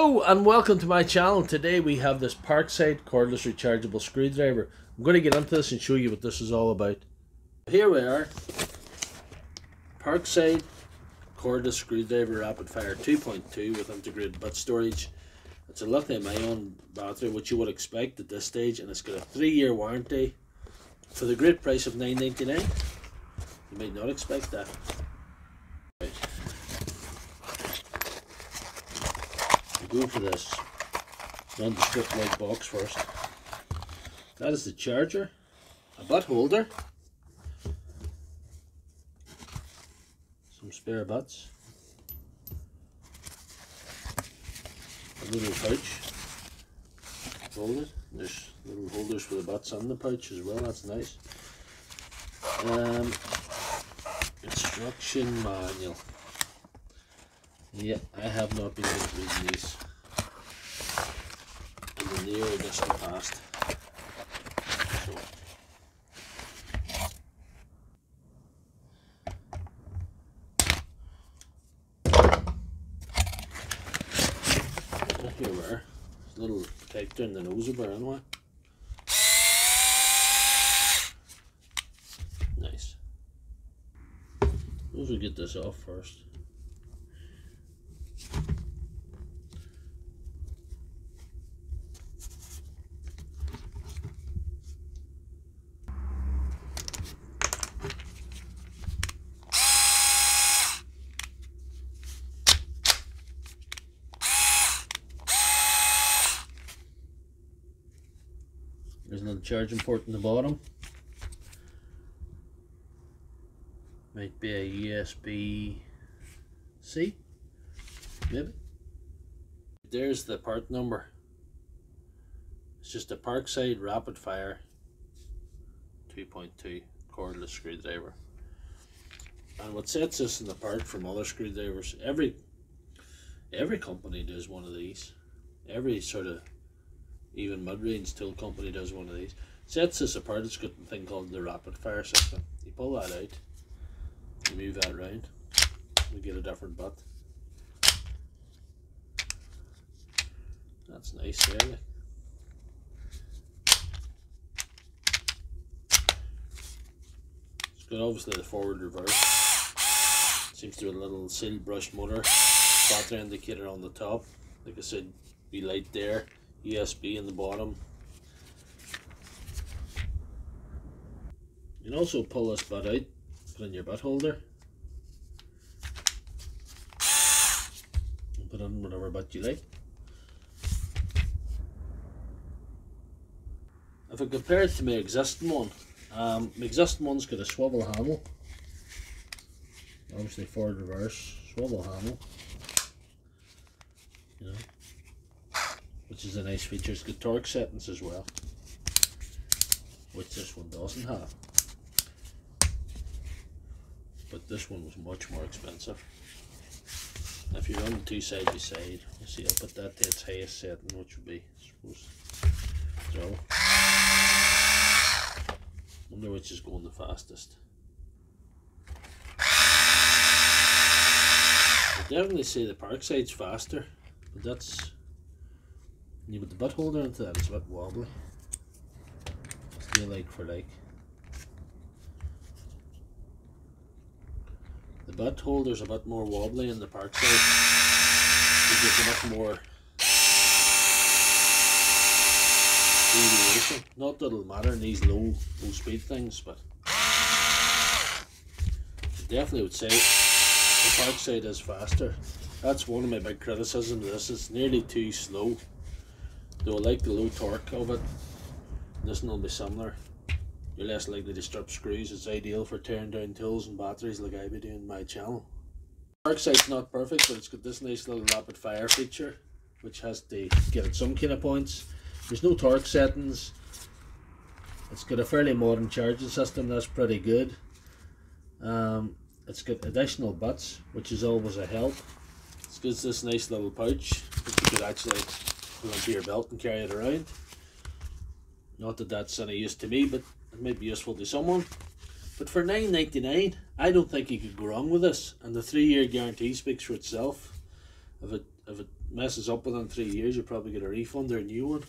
Hello and welcome to my channel. Today we have this Parkside Cordless Rechargeable Screwdriver. I'm going to get into this and show you what this is all about. Here we are, Parkside Cordless Screwdriver Rapid-Fire 2.2 with integrated butt storage. It's a lithium-ion battery, which you would expect at this stage, and it's got a 3-year warranty for the great price of $9.99. You might not expect that. Right. Go for this nondescript white box first. That is the charger, a butt holder, some spare butts, a little pouch folded. There's little holders for the butts on the pouch as well. That's nice. Instruction manual. Yeah, I have not been reading these in the near or distant past. So, here we are. There's a little protector in the nose of her anyway. Nice. Suppose we get this off first. There's another charging port in the bottom. Might be a USB-C, maybe. There's the part number. It's just a Parkside Rapid-Fire 2.2 cordless screwdriver. And what sets this apart from other screwdrivers, every company does one of these. Every sort of even mid-range tool company does one of these. Sets this apart. It's got a thing called the Rapid-Fire system. You pull that out, you move that around, we get a different butt. That's nice, really. It's got obviously the forward reverse. Seems to have a little seal brush motor, battery indicator on the top. Like I said, be light there. USB in the bottom. You can also pull this butt out, put in your butt holder, and put in whatever butt you like. If I compare it to my existing one, my existing one's got a swivel handle, obviously forward reverse, swivel handle, you know, which is a nice feature. It's got torque settings as well, which this one doesn't have. But this one was much more expensive. If you run two side by side, you see I'll put that to its highest setting, which would be, I suppose, 0. Wonder which is going the fastest. I definitely say the Parkside's faster, but that's, you put the butt holder into that, it's a bit wobbly. Still like for like. The butt holder's a bit more wobbly in the Parkside. You get a bit more deviation. Not that it'll matter in these low speed things, but I definitely would say the Parkside is faster. That's one of my big criticisms of this. It's nearly too slow. Though I like the low torque of it, this one will be similar. You're less likely to strip screws. It's ideal for tearing down tools and batteries like I be doing in my channel. Parkside's not perfect, but it's got this nice little rapid fire feature, which has to get at some kind of points. There's no torque settings. It's got a fairly modern charging system, that's pretty good. It's got additional butts, which is always a help. It's got this nice little pouch that you could actually put onto your belt and carry it around. Not that that's any use to me, but it might be useful to someone. But for $9.99, I don't think you could go wrong with this, and the 3-year guarantee speaks for itself. If it messes up within 3 years, you probably get a refund or a new one.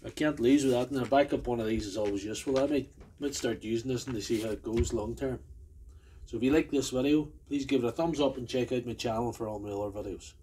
I can't lose with that, and a backup one of these is always useful. I might start using this and to see how it goes long term. So if you like this video, please give it a thumbs up and check out my channel for all my other videos.